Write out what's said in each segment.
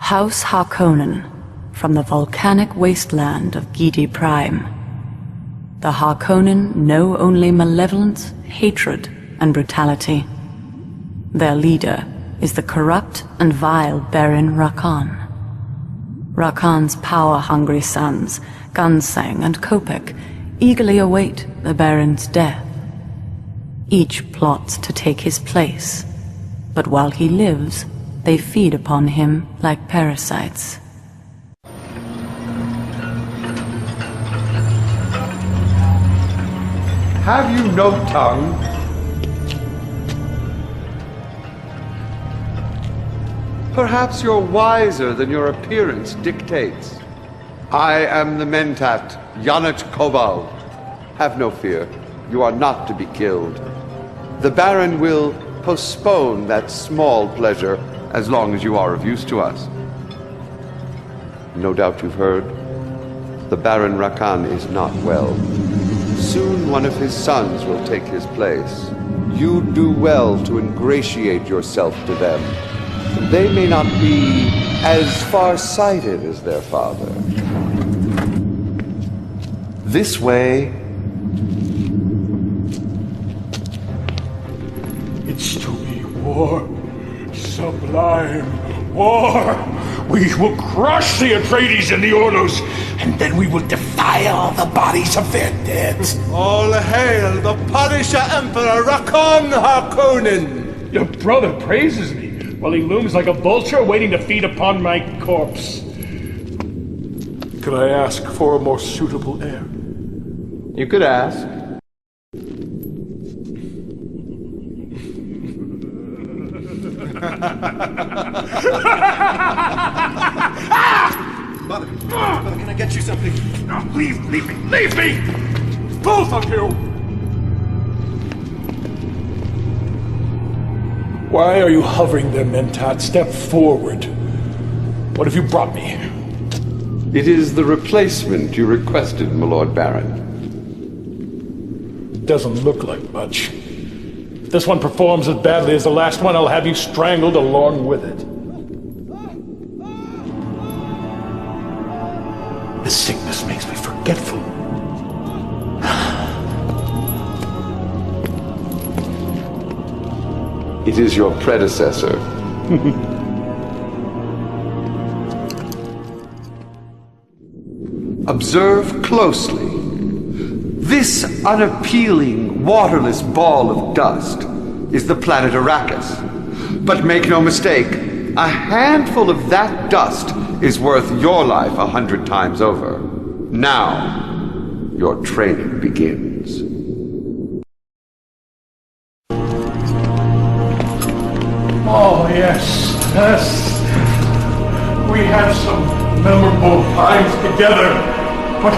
House Harkonnen, from the volcanic wasteland of Gidi Prime. The Harkonnen know only malevolence, hatred, and brutality. Their leader is the corrupt and vile Baron Rakhan. Rakhan's power-hungry sons, Gunsang and Kopek, eagerly await the Baron's death. Each plots to take his place, but while he lives, they feed upon him like parasites. Have you no tongue? Perhaps you're wiser than your appearance dictates. I am the Mentat, Yanat Kobal. Have no fear. You are not to be killed. The Baron will postpone that small pleasure as long as you are of use to us. No doubt you've heard. The Baron Rakhan is not well. Soon one of his sons will take his place. You do well to ingratiate yourself to them. They may not be as far-sighted as their father. This way. It's to be war. Sublime war! We will crush the Atreides and the Orlos, and then we will defile the bodies of their dead. All hail the Punisher Emperor Rakhan Harkonnen! Your brother praises me, while he looms like a vulture waiting to feed upon my corpse. Could I ask for a more suitable heir? You could ask. Mother, can I get you something? No, leave me! Leave me! Both of you! Why are you hovering there, Mentat? Step forward. What have you brought me? It is the replacement you requested, my Lord Baron. Doesn't look like much. If this one performs as badly as the last one, I'll have you strangled along with it. This sickness makes me forgetful. It is your predecessor. Observe closely. This unappealing, waterless ball of dust is the planet Arrakis. But make no mistake, a handful of that dust is worth your life 100 times over. Now, your training begins. Oh, yes, yes. We had some memorable times together, but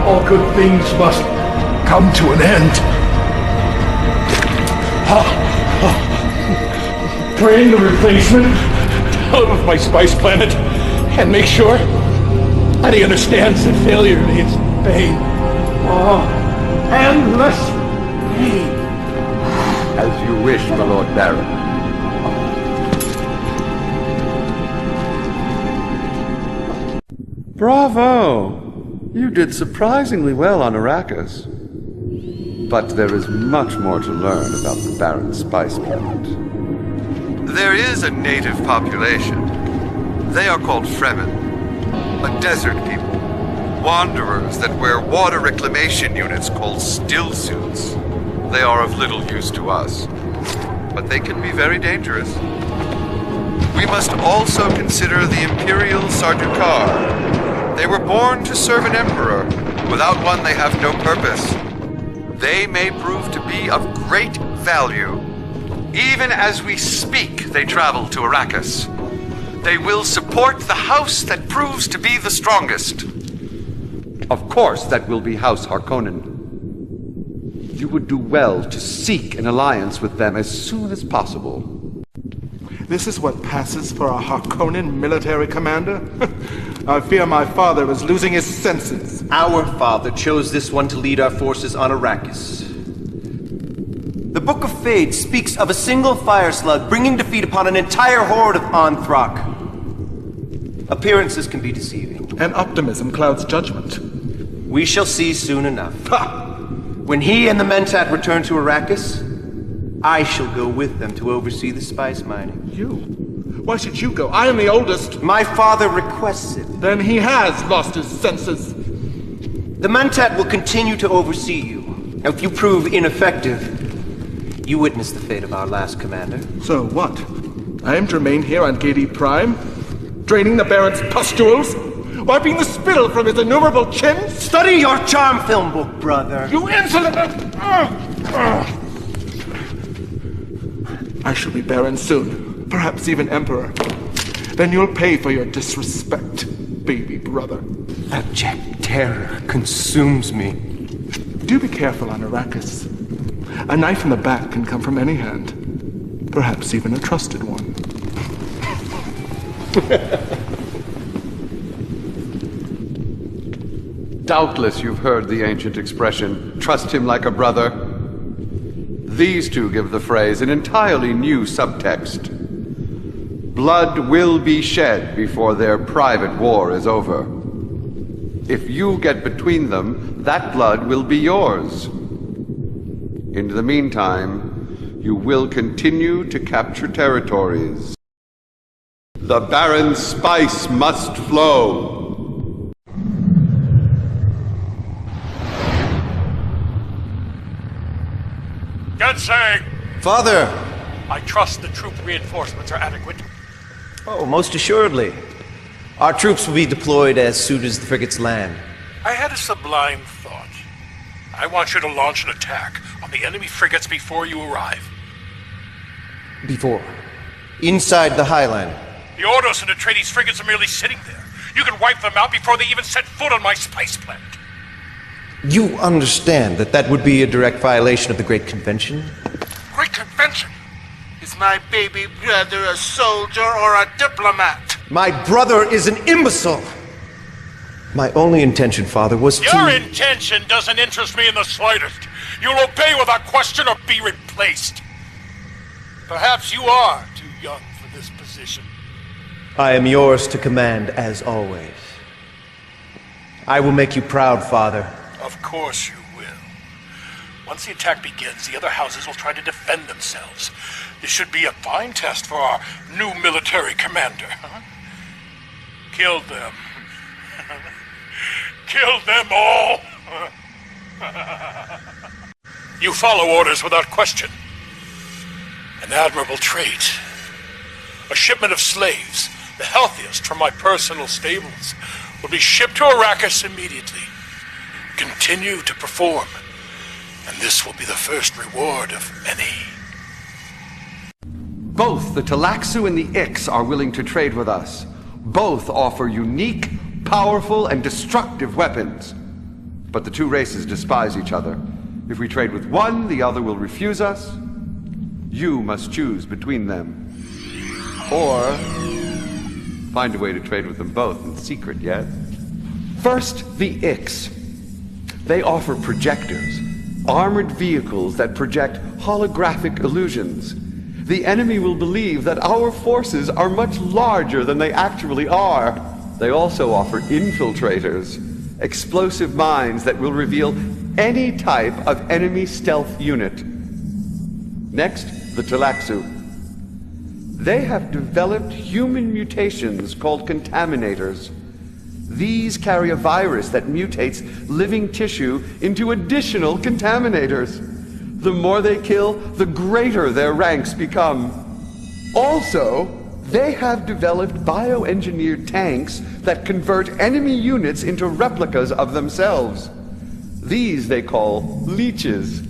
all good things must come to an end. Train the replacement, tell him of my spice planet, and make sure that he understands that failure means pain. Oh, endless pain. As you wish, my Lord Baron. Bravo! You did surprisingly well on Arrakis. But there is much more to learn about the Baron's spice planet. There is a native population. They are called Fremen, a desert people. Wanderers that wear water reclamation units called stillsuits. They are of little use to us, but they can be very dangerous. We must also consider the Imperial Sardaukar. They were born to serve an emperor. Without one, they have no purpose. They may prove to be of great value. Even as we speak, they travel to Arrakis. They will support the house that proves to be the strongest. Of course, that will be House Harkonnen. You would do well to seek an alliance with them as soon as possible. This is what passes for a Harkonnen military commander? I fear my father is losing his senses. Our father chose this one to lead our forces on Arrakis. The Book of Fade speaks of a single fire slug bringing defeat upon an entire horde of Anthrok. Appearances can be deceiving. And optimism clouds judgment. We shall see soon enough. Ha! When he and the Mentat return to Arrakis, I shall go with them to oversee the spice mining. You? Why should you go? I am the oldest. My father requests it. Then he has lost his senses. The Mentat will continue to oversee you. If you prove ineffective, you witness the fate of our last commander. So what? I am to remain here on Gedi Prime? Draining the Baron's pustules? Wiping the spittle from his innumerable chins? Study your charm film book, brother. You insolent... I shall be Baron soon. Perhaps even Emperor. Then you'll pay for your disrespect, baby brother. Abject terror consumes me. Do be careful on Arrakis. A knife in the back can come from any hand. Perhaps even a trusted one. Doubtless you've heard the ancient expression, trust him like a brother. These two give the phrase an entirely new subtext. Blood will be shed before their private war is over. If you get between them, that blood will be yours. In the meantime, you will continue to capture territories. The Baron's spice must flow. Gansang! Father! I trust the troop reinforcements are adequate. Oh, most assuredly. Our troops will be deployed as soon as the frigates land. I had a sublime thought. I want you to launch an attack on the enemy frigates before you arrive. Before? Inside the Highland. The Ordos and the Atreides frigates are merely sitting there. You can wipe them out before they even set foot on my spice planet. You understand that that would be a direct violation of the Great Convention? Great Convention? Is my baby brother a soldier or a diplomat? My brother is an imbecile! My only intention, Father, was to... Your intention doesn't interest me in the slightest. You'll obey without question or be replaced. Perhaps you are too young for this position. I am yours to command, as always. I will make you proud, Father. Of course you will. Once the attack begins, the other houses will try to defend themselves. This should be a fine test for our new military commander. Kill them. Kill them all! You follow orders without question. An admirable trait. A shipment of slaves, the healthiest from my personal stables, will be shipped to Arrakis immediately. Continue to perform, and this will be the first reward of many. Both the Talaxu and the Ix are willing to trade with us. Both offer unique, powerful, and destructive weapons. But the two races despise each other. If we trade with one, the other will refuse us. You must choose between them. Or find a way to trade with them both in secret yet. First, the Ix. They offer projectors, armored vehicles that project holographic illusions. The enemy will believe that our forces are much larger than they actually are. They also offer infiltrators, explosive mines that will reveal any type of enemy stealth unit. Next, the Talaxu. They have developed human mutations called contaminators. These carry a virus that mutates living tissue into additional contaminators. The more they kill, the greater their ranks become. Also, they have developed bioengineered tanks that convert enemy units into replicas of themselves. These they call leeches.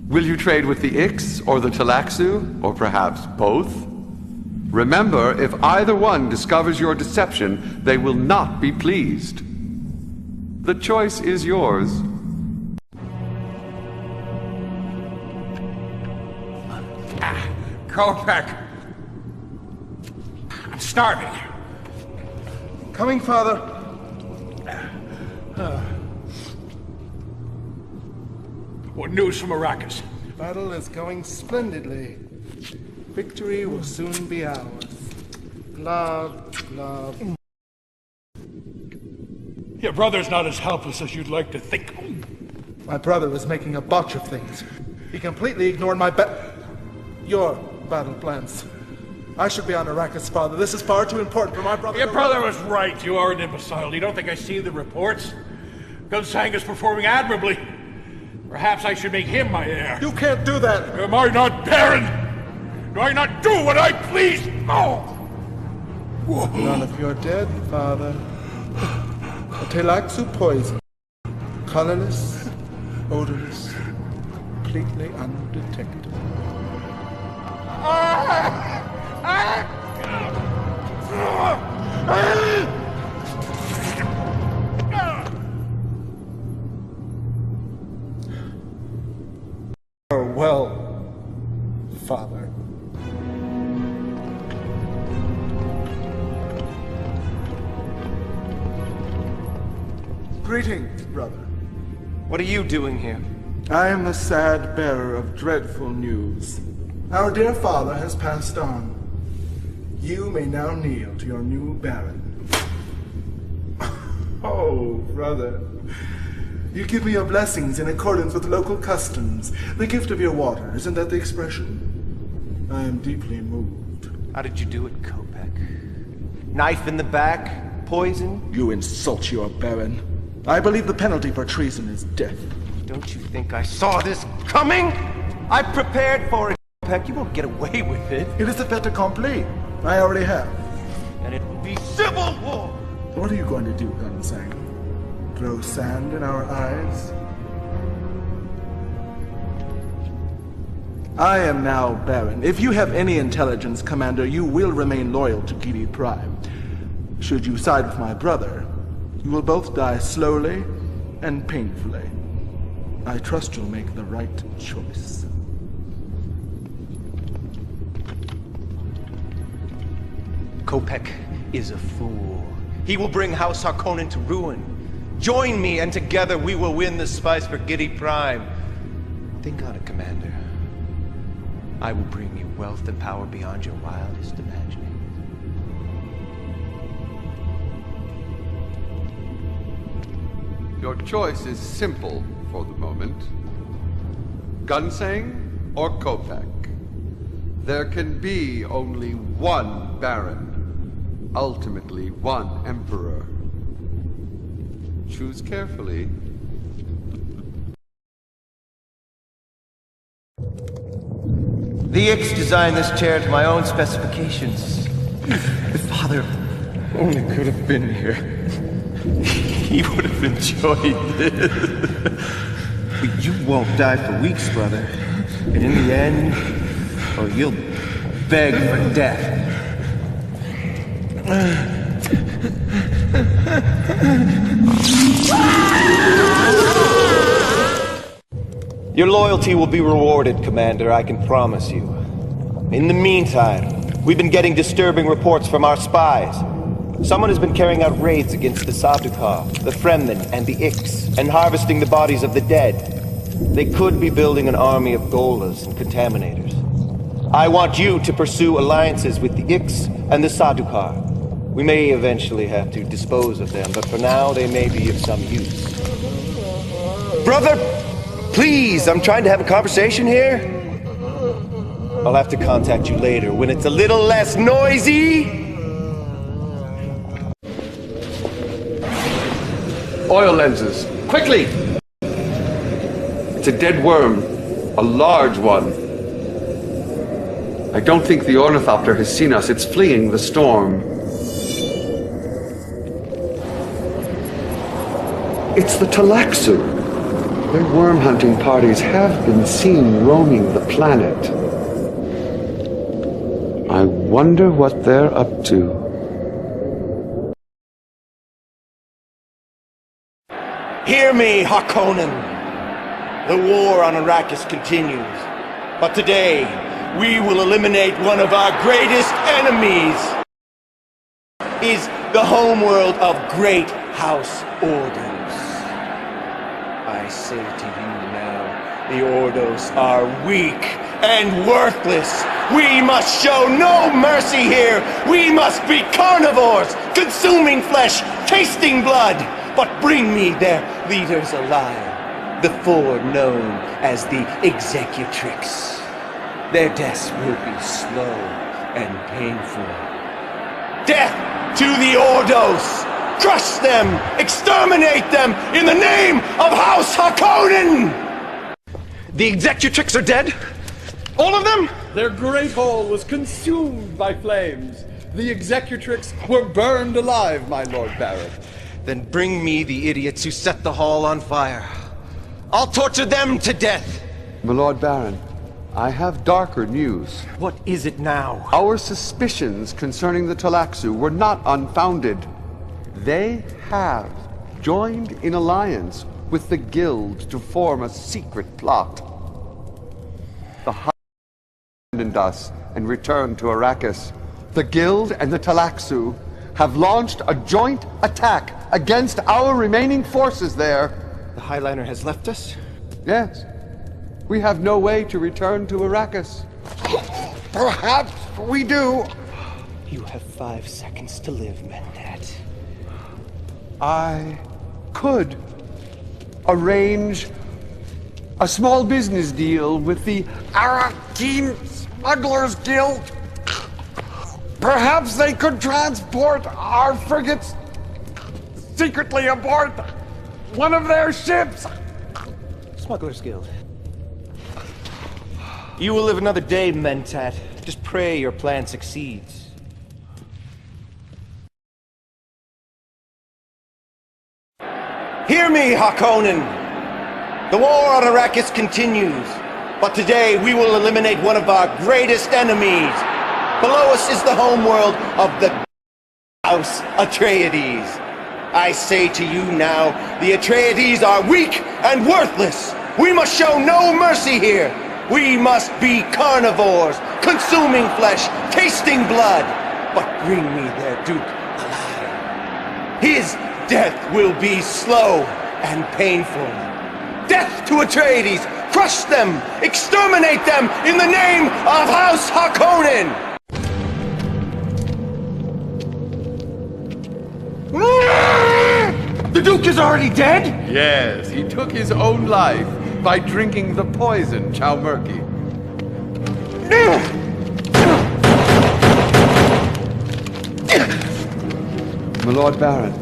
Will you trade with the Ix or the Talaxu, or perhaps both? Remember, if either one discovers your deception, they will not be pleased. The choice is yours. Kopek! I'm starving. Coming, Father. What news from Arrakis? Battle is going splendidly. Victory will soon be ours. Love. Your brother's not as helpless as you'd like to think. My brother was making a botch of things. He completely ignored your battle plans. I should be on Arrakis, Father. This is far too important for my brother. Your brother was right. You are an imbecile. You don't think I see the reports? Gunsang is performing admirably. Perhaps I should make him my heir. You can't do that. Am I not Baron? Do I not do what I please? Oh! None of your dead, Father. A Telaxu poison. Colorless, odorless, completely undetectable. Farewell, Father. Greetings, brother. What are you doing here? I am the sad bearer of dreadful news. Our dear father has passed on. You may now kneel to your new baron. Oh, brother. You give me your blessings in accordance with local customs. The gift of your water, isn't that the expression? I am deeply moved. How did you do it, Kopek? Knife in the back? Poison? You insult your baron. I believe the penalty for treason is death. Don't you think I saw this coming? I prepared for it, Kopek. You won't get away with it. It is a fait accompli. I already have. And it will be civil war! What are you going to do, Gunsang? Throw sand in our eyes? I am now Baron. If you have any intelligence, Commander, you will remain loyal to Gidi Prime. Should you side with my brother, you will both die slowly and painfully. I trust you'll make the right choice. Kopek is a fool. He will bring House Harkonnen to ruin. Join me, and together we will win the spice for Gidi Prime. Think on it, Commander. I will bring you wealth and power beyond your wildest imagining. Your choice is simple for the moment. Gunsang or Kopek. There can be only one Baron, ultimately one Emperor. Choose carefully. The Ix designed this chair to my own specifications. If Father only could have been here, he would have enjoyed this. But you won't die for weeks, brother. And in the end, oh, you'll beg for death. Your loyalty will be rewarded, Commander, I can promise you. In the meantime, we've been getting disturbing reports from our spies. Someone has been carrying out raids against the Sadukar, the Fremen, and the Ix, and harvesting the bodies of the dead. They could be building an army of Golas and Contaminators. I want you to pursue alliances with the Ix and the Sadukar. We may eventually have to dispose of them, but for now they may be of some use. Brother, please, I'm trying to have a conversation here. I'll have to contact you later when it's a little less noisy. Oil lenses, quickly! It's a dead worm, a large one. I don't think the ornithopter has seen us. It's fleeing the storm. It's the Telaxu. Their worm hunting parties have been seen roaming the planet. I wonder what they're up to. Hear me, Harkonnen! The war on Arrakis continues. But today, we will eliminate one of our greatest enemies. Is the homeworld of great House Orders. I say to you now, The Ordos are weak and worthless. We must show no mercy here. We must be carnivores, consuming flesh, tasting blood. But bring me their leaders alive, the four known as the Executrix. Their deaths will be slow and painful. Death to the Ordos! Crush them! Exterminate them in the name of House Harkonnen! The Executrix are dead? All of them? Their great hall was consumed by flames. The Executrix were burned alive, my Lord Baron. Then bring me the idiots who set the hall on fire. I'll torture them to death! My Lord Baron, I have darker news. What is it now? Our suspicions concerning the Talaxu were not unfounded. They have joined in alliance with the Guild to form a secret plot. The High abandoned us and returned to Arrakis. The Guild and the Talaxu have launched a joint attack against our remaining forces there. The Highliner has left us? Yes. We have no way to return to Arrakis. Perhaps we do. You have 5 seconds to live, Mentat. I could arrange a small business deal with the Arrakis Smugglers Guild. Perhaps they could transport our frigates secretly aboard one of their ships. Smugglers Guild. You will live another day, Mentat. Just pray your plan succeeds. Hear me, Harkonnen! The war on Arrakis continues, but today we will eliminate one of our greatest enemies. Below us is the homeworld of the House Atreides. I say to you now, the Atreides are weak and worthless. We must show no mercy here. We must be carnivores, consuming flesh, tasting blood. But bring me their Duke alive. His death will be slow and painful. Death to Atreides! Crush them! Exterminate them in the name of House Harkonnen! The Duke is already dead? Yes, he took his own life by drinking the poison Chowmerky. My Lord Baron,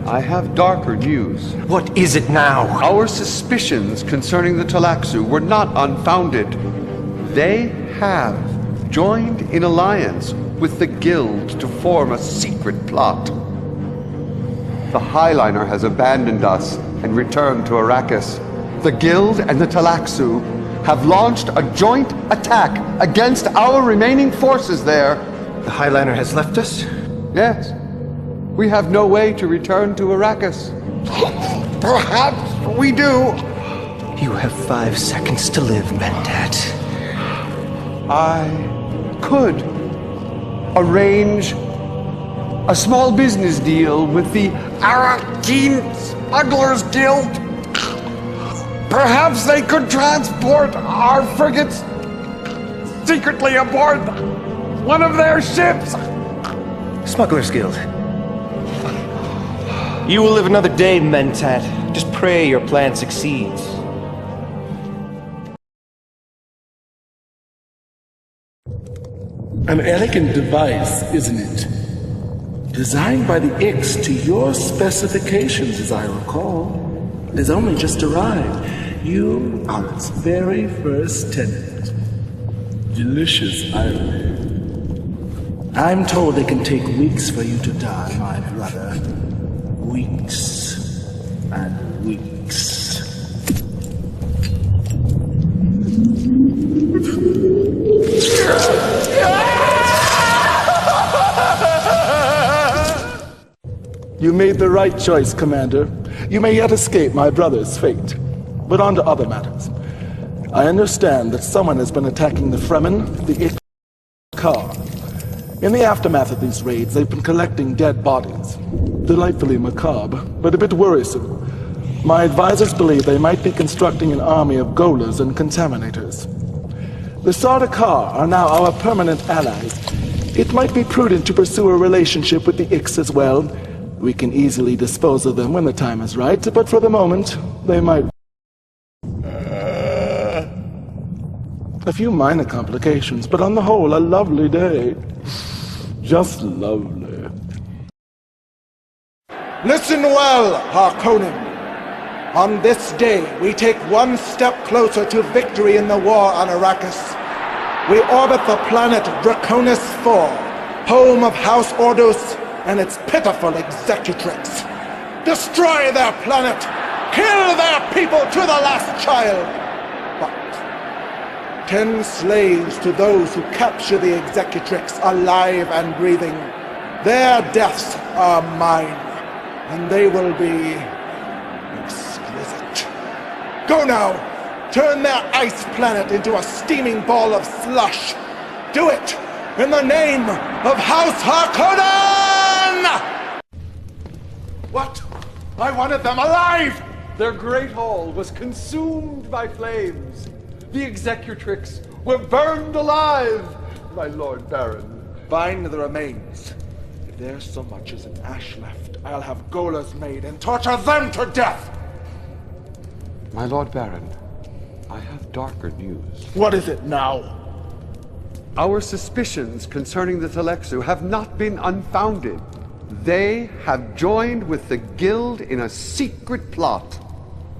I have darker news. What is it now? Our suspicions concerning the Talaxu were not unfounded. They have joined in alliance with the Guild to form a secret plot. The Highliner has abandoned us and returned to Arrakis. The Guild and the Talaxu have launched a joint attack against our remaining forces there. The Highliner has left us? Yes. We have no way to return to Arrakis. Perhaps we do. You have 5 seconds to live, Mentat. I could arrange a small business deal with the Arrakis Smugglers Guild. Perhaps they could transport our frigates secretly aboard one of their ships. Smugglers Guild. You will live another day, Mentat. Just pray your plan succeeds. An elegant device, isn't it? Designed by the Ix to your specifications, as I recall. It has only just arrived. You are its very first tenant. Delicious irony. I'm told it can take weeks for you to die, my brother. Weeks and weeks. You made the right choice, Commander. You may yet escape my brother's fate. But on to other matters. I understand that someone has been attacking the Fremen, the car. In the aftermath of these raids, they've been collecting dead bodies. Delightfully macabre, but a bit worrisome. My advisors believe they might be constructing an army of Golas and Contaminators. The Sardaukar are now our permanent allies. It might be prudent to pursue a relationship with the Ix as well. We can easily dispose of them when the time is right, but for the moment, they might... A few minor complications, but on the whole, a lovely day. Just lovely. Listen well, Harkonnen. On this day, we take one step closer to victory in the war on Arrakis. We orbit the planet Draconis IV, home of House Ordos and its pitiful executrix. Destroy their planet! Kill their people to the last child! But 10 slaves to those who capture the executrix alive and breathing. Their deaths are mine, and they will be exquisite. Go now! Turn their ice planet into a steaming ball of slush! Do it in the name of House Harkonnen! What? I wanted them alive! Their great hall was consumed by flames. The executrix were burned alive, my Lord Baron. Bind the remains. If there's so much as an ash left, I'll have Golas made and torture them to death! My Lord Baron, I have darker news. What is it now? Our suspicions concerning the Telexu have not been unfounded. They have joined with the Guild in a secret plot.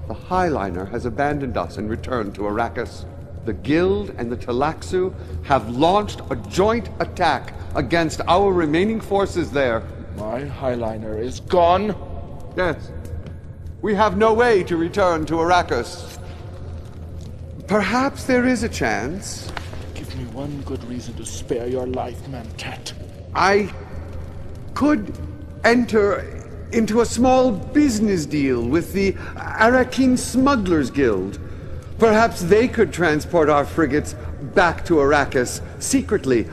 The Highliner has abandoned us and returned to Arrakis. The Guild and the Telexu have launched a joint attack against our remaining forces there. My Highliner is gone? Yes. We have no way to return to Arrakis. Perhaps there is a chance. Give me one good reason to spare your life, Mantat. I could enter into a small business deal with the Arrakis Smugglers Guild. Perhaps they could transport our frigates back to Arrakis secretly,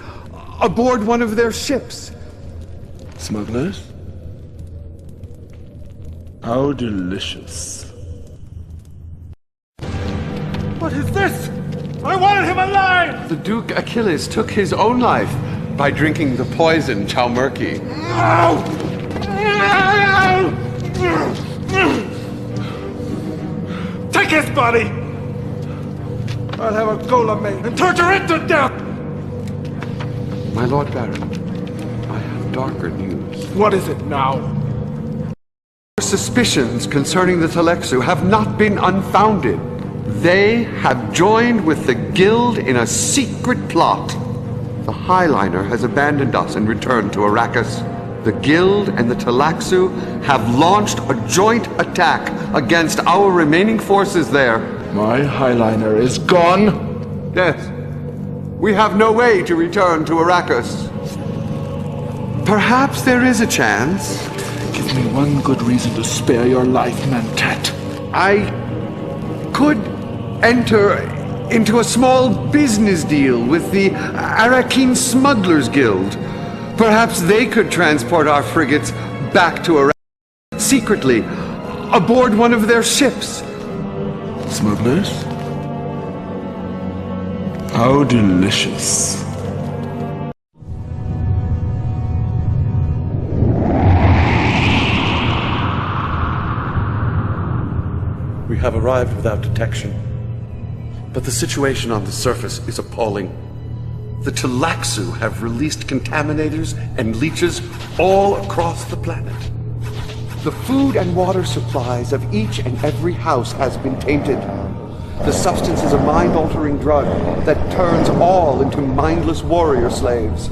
aboard one of their ships. Smugglers? How delicious. What is this? I wanted him alive! The Duke Achilles took his own life by drinking the poison Chalmurki. Take his body! I'll have a Gola made and torture it to death! My Lord Baron, I have darker news. What is it now? Our suspicions concerning the Telexu have not been unfounded. They have joined with the Guild in a secret plot. The Highliner has abandoned us and returned to Arrakis. The Guild and the Telexu have launched a joint attack against our remaining forces there. My Highliner is gone? Yes. We have no way to return to Arrakis. Perhaps there is a chance. Give me one good reason to spare your life, Mantat. I could enter into a small business deal with the Arrakis Smugglers Guild. Perhaps they could transport our frigates back to Arrakis secretly, aboard one of their ships. Smugglers? How delicious. We have arrived without detection, but the situation on the surface is appalling. The Telexu have released contaminators and leeches all across the planet. The food and water supplies of each and every house has been tainted. The substance is a mind-altering drug that turns all into mindless warrior slaves.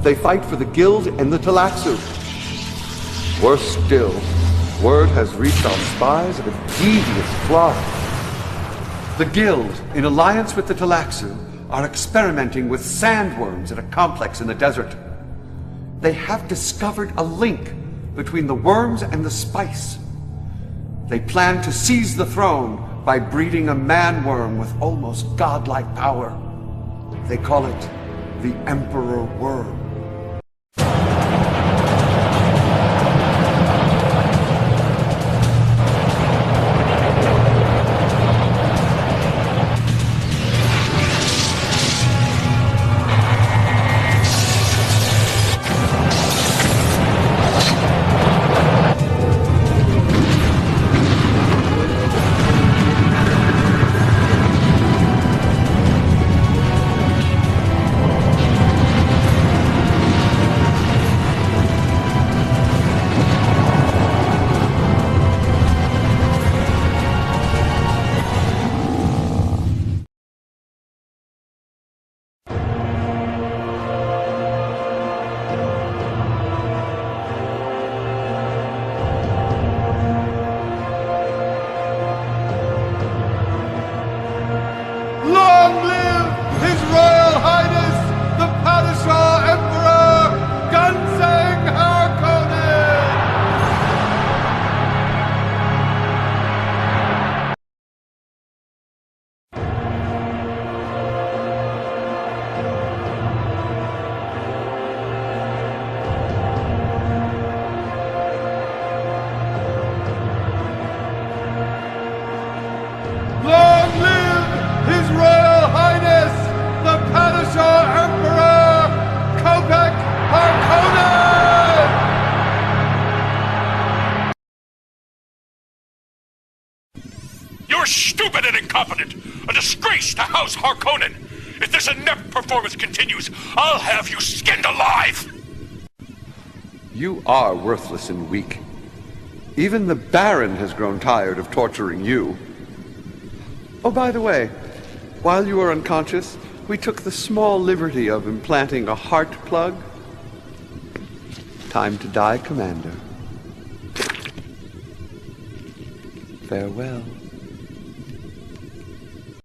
They fight for the Guild and the Telexu. Worse still, word has reached our spies of a devious plot. The Guild, in alliance with the Telexu, are experimenting with sandworms at a complex in the desert. They have discovered a link between the worms and the spice. They plan to seize the throne by breeding a man-worm with almost godlike power. They call it the Emperor Worm. stupid and incompetent! A disgrace to House Harkonnen! If this inept performance continues, I'll have you skinned alive! You are worthless and weak. Even the Baron has grown tired of torturing you. Oh, by the way, while you were unconscious, we took the small liberty of implanting a heart plug. Time to die, Commander. Farewell.